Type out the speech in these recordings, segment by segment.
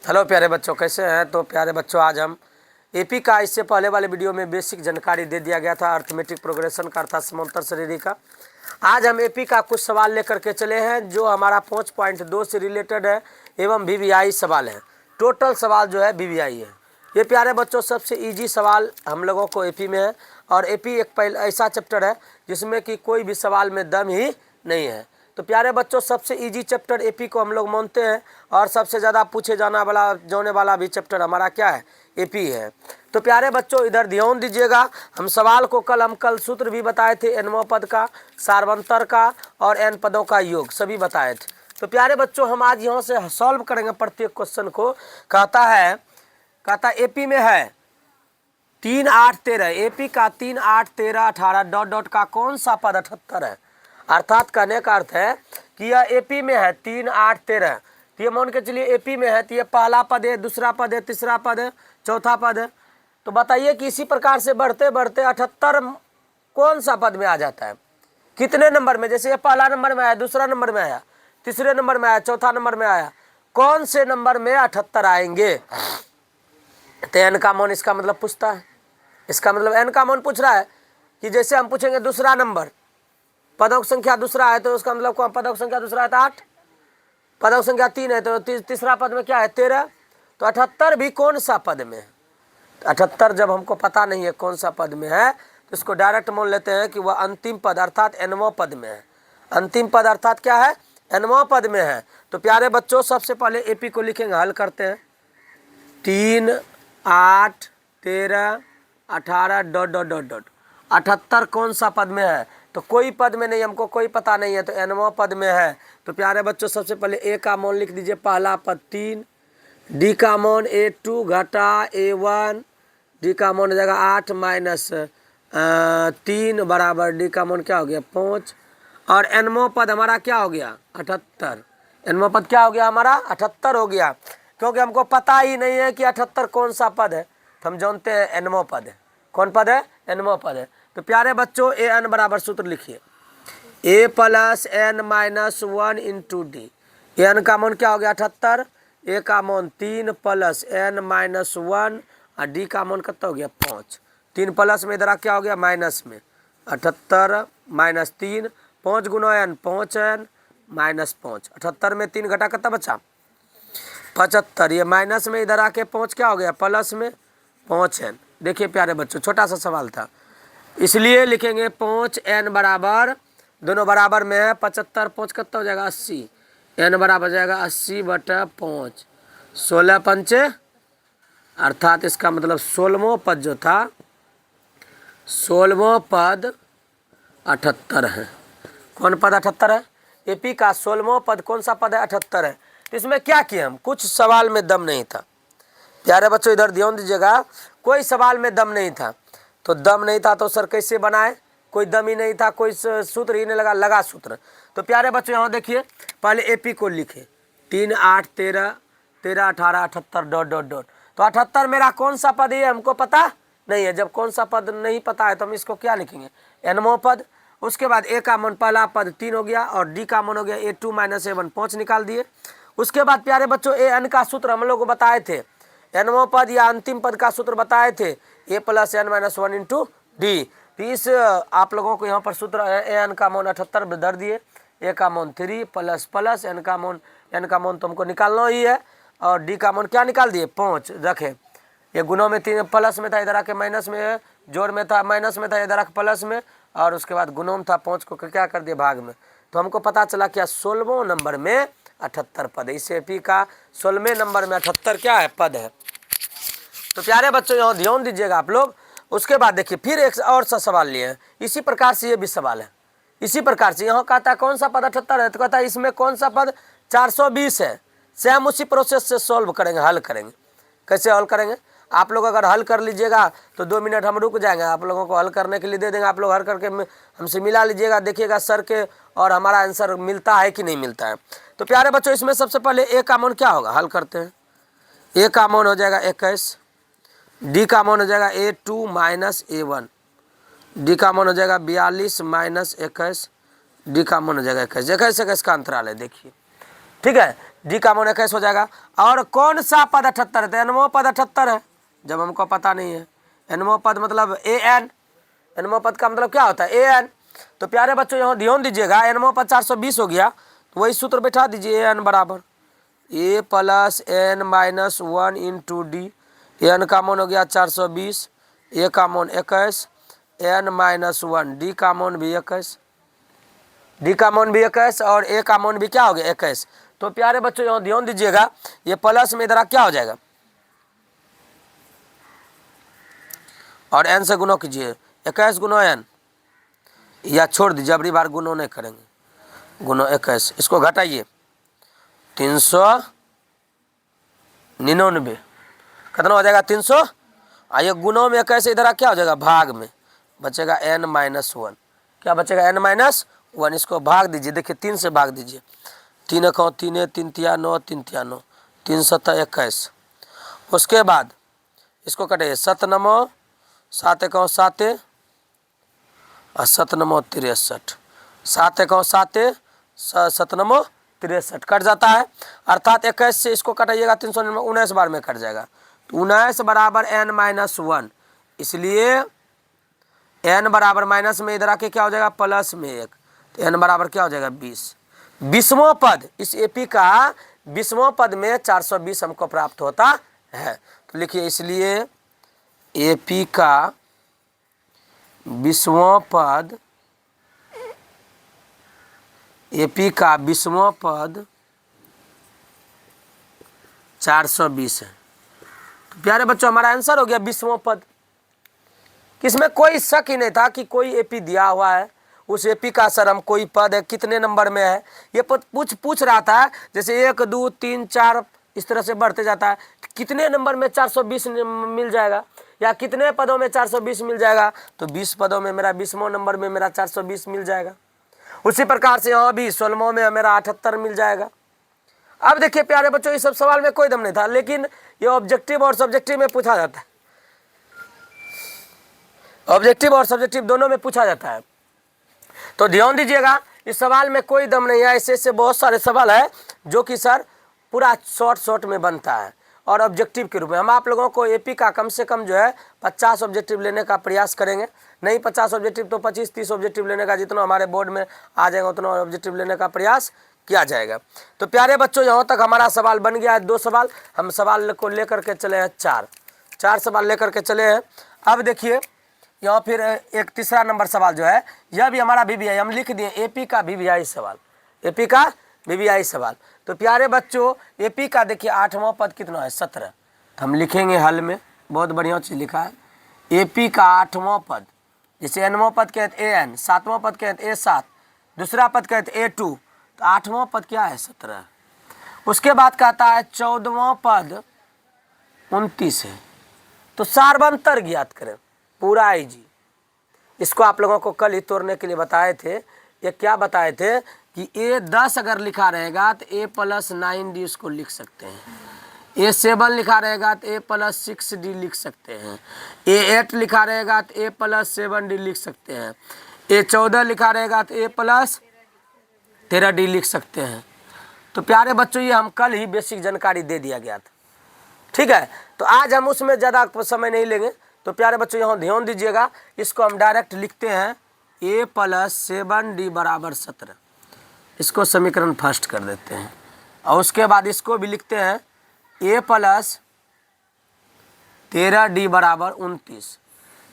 Hello प्यारे बच्चों, कैसे हैं? तो प्यारे बच्चों, आज हम एपी का इससे पहले वाले वीडियो में बेसिक जानकारी दे दिया गया था अर्थमेटिक प्रोग्रेशन का अर्थात समांतर श्रेणी का। आज हम एपी का कुछ सवाल लेकर के चले हैं जो हमारा 5.2 से रिलेटेड है एवं वीवीआई सवाल है। टोटल सवाल जो है वीवीआई है। ये प्यारे बच्चों सबसे ईजी सवाल हम लोगों को एपी में है और एपी एक ऐसा चैप्टर है जिसमें कि कोई भी सवाल में दम ही नहीं है। तो प्यारे बच्चों सबसे इजी चैप्टर एपी को हम लोग मानते हैं और सबसे ज़्यादा पूछे जाने वाला भी चैप्टर हमारा क्या है? एपी है। तो प्यारे बच्चों इधर ध्यान दीजिएगा। हम सवाल को कल सूत्र भी बताए थे, एनवां पद का, सार्वंतर का और एन पदों का योग सभी बताए थे। तो प्यारे बच्चों हम आज यहाँ से सॉल्व करेंगे प्रत्येक क्वेश्चन को। कहता एपी में है 3, 8, 13। एपी का 3, 8, 13, 18 डॉट डॉट का कौन सा पद 78 है? अर्थात कहने का अर्थ है कि यह एपी में है 3, 8, 13। तो ये मान के चलिए एपी में है तो ये पहला पद है, दूसरा पद है, तीसरा पद है, चौथा पद है। तो बताइए कि इसी प्रकार से बढ़ते बढ़ते 78 कौन सा पद में आ जाता है? कितने नंबर में? जैसे ये पहला नंबर में आया, दूसरा नंबर में आया, तीसरे नंबर में आया, चौथा नंबर में आया, कौन से नंबर में 78 आएंगे? तो एन का मान इसका मतलब पूछता है। इसका मतलब एन का मान पूछ रहा है कि जैसे हम पूछेंगे दूसरा नंबर, पदों की संख्या दूसरा है तो उसका मतलब कौन? पदों की संख्या दूसरा है तो 8, पदों की संख्या 3 है तो तीसरा पद में क्या है? 13। तो 78 भी कौन सा पद में है? 78 जब हमको पता नहीं है कौन सा पद में है तो इसको डायरेक्ट मान लेते हैं कि वह अंतिम पद अर्थात एनवां पद में है। अंतिम पद अर्थात क्या है? एनवां पद में है। तो प्यारे बच्चों सबसे पहले एपी को लिखेंगे, हल करते हैं। 3, 8, 13, 18 डॉट डॉट डॉट डॉट 78 कौन सा पद में है? तो कोई पद में नहीं, हमको कोई पता नहीं है तो एनवां पद में है। तो प्यारे बच्चों सबसे पहले ए का मान लिख दीजिए, पहला पद 3, डी का मान A2 घटा A1, डी का मान हो जाएगा 8 माइनस 3 बराबर डी का मान क्या हो गया? 5। और एनवां पद हमारा क्या हो गया? 78। एनवां पद क्या हो गया हमारा? 78 हो गया। क्योंकि हमको पता ही नहीं है कि 78 कौन सा पद है तो हम जानते हैं एनवां पद है। कौन पद है? एनवां पद है। तो प्यारे बच्चों ए एन बराबर सूत्र लिखिए, a plus n minus 1 into d. N का मान क्या हो गया? 78। ए का मान 3 प्लस एन माइनस 1 और डी का मान कितना हो गया? 5। 3 प्लस में इधर क्या हो गया? माइनस में 78 माइनस 3, 5 गुना एन 5 एन माइनस 5। 78 में 3 घटा कितना बचा? 75। ये माइनस में इधर आके 5 क्या हो गया? प्लस में 5 एन। देखिए प्यारे बच्चों छोटा सा सवाल था इसलिए लिखेंगे 5 एन बराबर, दोनों बराबर में है, 75 5 कितना हो जाएगा? 80। एन बराबर जाएगा 80/5, 16 पंचे, अर्थात इसका मतलब 16वां पद जो था, 16वां पद 78 है। कौन पद 78 है? एपी का 16वां पद कौन सा पद है? 78 है। तो इसमें क्या किए हम? कुछ सवाल में दम नहीं था। प्यारे बच्चों इधर ध्यान दीजिएगा, कोई सवाल में दम नहीं था। तो दम नहीं था तो सर कैसे बनाए? कोई दम ही नहीं था, कोई सूत्र ही नहीं लगा सूत्र। तो प्यारे बच्चों यहाँ देखिए, पहले एपी को लिखे 3, 8, 13, 13, 18, 78 डॉट डॉट डॉट। तो 78 मेरा कौन सा पद है हमको पता नहीं है। जब कौन सा पद नहीं पता है तो हम इसको क्या लिखेंगे? एनवां पद। उसके बाद ए का मान पहला पद 3 हो गया और डी का मान हो गया A2 माइनस A1, 5 निकाल दिए। उसके बाद प्यारे बच्चों ए एन का सूत्र हम लोग को बताए थे, एनवां पद या अंतिम पद का सूत्र बताए थे, a plus n minus 1 into d. तो इस आप लोगों को यहाँ पर सूत्र ए एन का मान 78 धर दिए, ए का मान 3 प्लस प्लस एन का मान तो हमको निकालना ही है और डी का मान क्या निकाल दिए? 5 रखे। ये गुणों में 3 प्लस में था, इधर आके माइनस में, जोड़ में था माइनस में था, इधर आके प्लस में, और उसके बाद गुणों में था 5 को क्या कर दिए? भाग में। तो हमको पता चला क्या 16वां नंबर में 78 पद है। इस एपी का 16वें नंबर में 78 क्या है? पद है। तो प्यारे बच्चों यहाँ ध्यान दीजिएगा आप लोग। उसके बाद देखिए फिर एक और सा सवाल लिए हैं, इसी प्रकार से ये भी सवाल है। इसी प्रकार से यहाँ कहता है कौन सा पद 78 है? तो कहता है इसमें कौन सा पद 420 है। से हम उसी प्रोसेस से सॉल्व करेंगे, हल करेंगे। कैसे हल करेंगे? आप लोग अगर हल कर लीजिएगा तो 2 मिनट हम रुक जाएंगे, आप लोगों को हल करने के लिए दे देंगे। आप लोग हल करके हमसे मिला लीजिएगा, देखिएगा सर के और हमारा आंसर मिलता है कि नहीं मिलता है। तो प्यारे बच्चों इसमें सबसे पहले ए का मान क्या होगा? हल करते हैं। ए का मान हो जाएगा 21, डी का मान हो जाएगा A2 माइनस A1, डी का मान हो जाएगा 42 माइनस 21, डी का मान हो जाएगा 21। 21 का अंतराल है देखिए, ठीक है। डी कॉमन 21 हो जाएगा। और कौन सा पद 78 है? तो एनमो पद 78 है, जब हमको पता नहीं है। एनमो पद मतलब ए एन, एनमो पद का मतलब क्या होता है? A N. तो प्यारे बच्चों यहाँ ध्यान दीजिएगा, एनमो पद 420 हो गया, तो वही सूत्र बैठा दीजिए, ए एन बराबर a plus n minus 1 into d. N common हो गया 420, a common 21, n minus 1, d common भी 21, डी कॉमन भी 21 और ए कॉमन भी क्या हो गया? 21। तो प्यारे बच्चों यहाँ ध्यान दीजिएगा, ये प्लस में इधर क्या हो जाएगा? और एन से गुणा कीजिए, 21 गुना एन, या छोड़ दीजिए, अगली बार गुणों नहीं करेंगे, गुणो 21, इसको घटाइए 399, कितना हो जाएगा? 300। आइए गुणों में 21 इधर क्या हो जाएगा? भाग में बचेगा एन माइनस 1, क्या बचेगा? N minus 1। इसको भाग दीजिए, देखिए 3 से भाग दीजिए, 3 1 3 3 3 9 3 3 9 3 7 21। उसके बाद इसको कटे 7 9 7 1 7 और 7 9 63, 7 1 7 7 9 63 कट जाता है, अर्थात 21 से इसको कटाइएगा 319 बार में कट जाएगा। तो 19 बराबर एन माइनस 1, इसलिए एन बराबर माइनस में इधर आके क्या हो जाएगा? प्लस में 1, तो एन बराबर क्या हो जाएगा? 20। 20वां पद, इस एपी का 20वां पद में 420 हमको प्राप्त होता है। तो लिखिए, इसलिए एपी का 20वां पद, एपी का 20वां पद 420 है। तो प्यारे बच्चों हमारा आंसर हो गया 20वां पद। किसमें कोई शक ही नहीं था कि कोई एपी दिया हुआ है, उस एपी का सर हम कोई पद है कितने नंबर में है ये पद पूछ रहा था। जैसे 1 2 3 4 इस तरह से बढ़ते जाता है, कितने नंबर में 420 मिल जाएगा, या कितने पदों में 420 मिल जाएगा? तो 20 पदों में मेरा 20वां नंबर में मेरा 420 मिल जाएगा। उसी प्रकार से यहाँ भी 16वां में मेरा 78 मिल जाएगा। अब देखिए प्यारे बच्चों, इस सब सवाल में कोई दम नहीं था, लेकिन ये ऑब्जेक्टिव और सब्जेक्टिव में पूछा जाता है, ऑब्जेक्टिव और सब्जेक्टिव दोनों में पूछा जाता है। तो ध्यान दीजिएगा, इस सवाल में कोई दम नहीं है, ऐसे बहुत सारे सवाल है जो कि सर पूरा शॉर्ट में बनता है। और ऑब्जेक्टिव के रूप में हम आप लोगों को एपी का कम से कम जो है 50 ऑब्जेक्टिव लेने का प्रयास करेंगे, नहीं 50 ऑब्जेक्टिव तो 25-30 ऑब्जेक्टिव लेने का, जितना हमारे बोर्ड में आ जाएगा उतना ऑब्जेक्टिव लेने का प्रयास किया जाएगा। तो प्यारे बच्चों, यहाँ तक हमारा सवाल बन गया है 2 सवाल, हम सवाल को लेकर के चले हैं 4 सवाल लेकर के चले हैं। अब देखिए यहाँ फिर एक तीसरा नंबर सवाल जो है, यह भी हमारा वीवीआई, हम लिख दिए एपी का वीवीआई सवाल, एपी का वीवीआई सवाल। तो प्यारे बच्चों, एपी का देखिए 8वां पद कितना है? 17। हम लिखेंगे हल में, बहुत बढ़िया चीज़ लिखा है, एपी का 8वां पद, जैसे 9वां पद कहते ए एन, 7वां पद कहते A7, दूसरा पद कहते A2, तो 8वां पद क्या है? 17। उसके बाद कहता है 14वां पद 29 है। तो सार्वंतर ज्ञात करें, पूरा इजी। इसको आप लोगों को कल ही तोड़ने के लिए बताए थे। ये क्या बताए थे कि A10 अगर लिखा रहेगा तो A + 9D उसको लिख सकते हैं, A7 लिखा रहेगा तो A + 6D लिख सकते हैं, A8 लिखा रहेगा तो A + 7D लिख सकते हैं, A14 लिखा रहेगा तो A + 13D लिख सकते हैं। तो प्यारे बच्चों, ये हम कल ही बेसिक जानकारी दे दिया गया था, ठीक है। तो आज हम उसमें ज़्यादा समय नहीं लेंगे। तो प्यारे बच्चों यहाँ ध्यान दीजिएगा, इसको हम डायरेक्ट लिखते हैं A + 7D = 17, इसको समीकरण फर्स्ट कर देते हैं। और उसके बाद इसको भी लिखते हैं A + 13D = 29,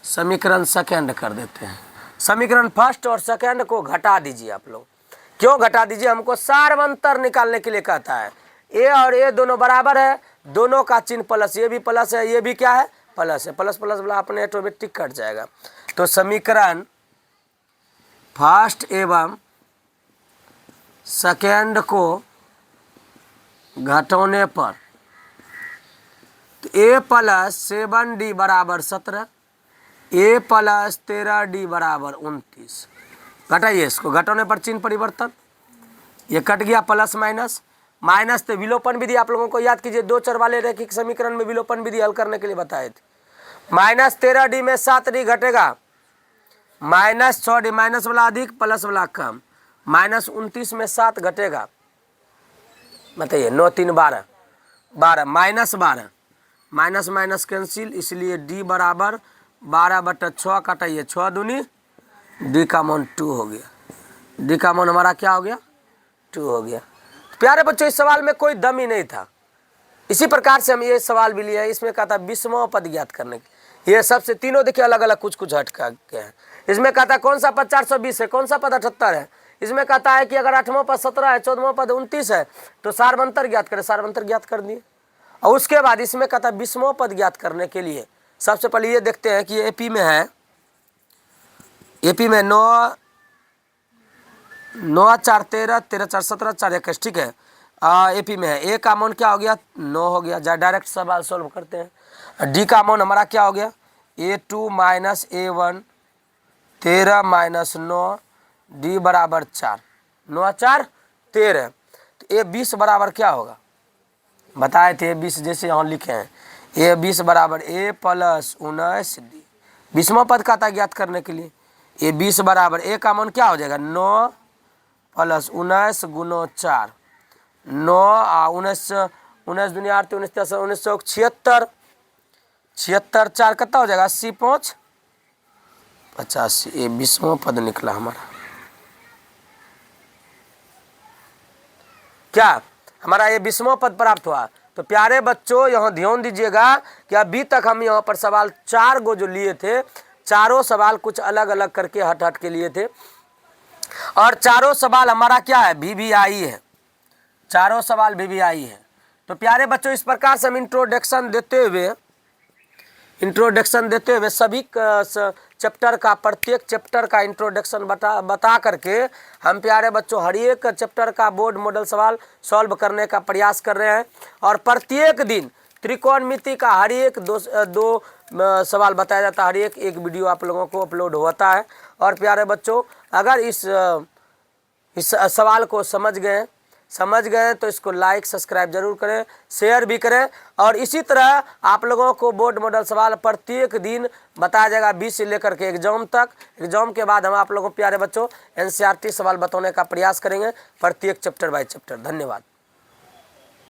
समीकरण सेकेंड कर देते हैं। समीकरण फर्स्ट और सेकेंड को घटा दीजिए आप लोग। क्यों घटा दीजिए? हमको सार्वंतर निकालने के लिए कहता है। ए और ए दोनों बराबर है, दोनों का चिन्ह प्लस, ये भी प्लस है, ये भी क्या है? प्लस है। प्लस प्लस वाला अपने ऑटोमेटिक कट जाएगा। तो समीकरण फर्स्ट एवं सेकेंड को घटाने पर A + 7D = 17, A + 13D = 29। घटाइए, इसको घटाने पर चिन्ह परिवर्तन, ये कट गया प्लस माइनस, माइनस तो विलोपन विधि आप लोगों को याद कीजिए, 2 चर वाले रैखिक समीकरण में विलोपन विधि हल करने के लिए बताए थे। -13D में 7D घटेगा, -6D, माइनस वाला अधिक प्लस वाला कम, -29 में 7 घटेगा, बताइए 9 3 12, 12 माइनस 12, माइनस माइनस कैंसिल, इसलिए डी बराबर 12/6 काटाइए 6 दूनी, डी का मान 2 हो गया। डी का मान हमारा क्या हो गया? 2 हो गया। प्यारे बच्चों, इस सवाल में कोई दम ही नहीं था। इसी प्रकार से हम ये सवाल भी लिए हैं। इसमें कहा था 20वां पद ज्ञात करने की। ये सबसे तीनों देखिए अलग अलग कुछ कुछ हट के हैं। इसमें कहता है कौन सा पद 420 है, कौन सा पद 78 है। इसमें कहता है कि अगर 8वां पद 17 है, 14वां पद 29 है तो सार्वंतर ज्ञात करें, सार्वंतर ज्ञात कर दिए। और उसके बाद इसमें कहता है 20वां पद ज्ञात करने के लिए सबसे पहले ये देखते हैं कि एपी में है, एपी में 9 4 13, 13 4 17, 4 21, ठीक है। एपी में है। ए का मान क्या हो गया? 9 हो गया। जा डायरेक्ट सवाल सॉल्व करते हैं। डी का मान हमारा क्या हो गया? A2 minus A1, 13 minus 9, D बराबर 4, 9 4 13। तो A20 बराबर क्या होगा? बताए थे A20 जैसे यहाँ लिखे हैं। A20 बराबर A प्लस 19 डी। 20वां पद का था ज्ञात करने के लिए। A20 बराबर A का मान क्या हो जाएगा? 9 प्लस 19 गुनो 4, 9 19 दुनिया 8 19 10 1976, 76 4 कितना हो जाएगा? 80 5 85। ये 20वां पद निकला हमारा। क्या हमारा ये 20वां पद प्राप्त हुआ? तो प्यारे बच्चों यहाँ ध्यान दीजिएगा कि अभी तक हम यहाँ पर सवाल 4 गो जो लिए थे, चारों सवाल कुछ अलग अलग करके हट हट के लिए थे। और चारों सवाल हमारा क्या है? VVI है। चारों सवाल VVI है। तो प्यारे बच्चों इस प्रकार से हम इंट्रोडक्शन देते हुए सभी चैप्टर का, प्रत्येक चैप्टर का इंट्रोडक्शन बता करके हम प्यारे बच्चों हर एक चैप्टर का बोर्ड मॉडल सवाल सॉल्व करने का प्रयास कर रहे हैं। और प्रत्येक दिन त्रिकोणमिति का हर एक दो सवाल बताया जाता है। हर एक वीडियो आप लोगों को अपलोड होता है। और प्यारे बच्चों अगर इस सवाल को समझ गए तो इसको लाइक सब्सक्राइब जरूर करें, शेयर भी करें। और इसी तरह आप लोगों को बोर्ड मॉडल सवाल प्रत्येक दिन बताया जाएगा 20 से लेकर के एग्जाम तक। एग्जाम के बाद हम आप लोगों को प्यारे बच्चों NCERT सवाल बताने का प्रयास करेंगे प्रत्येक चैप्टर बाय चैप्टर। धन्यवाद।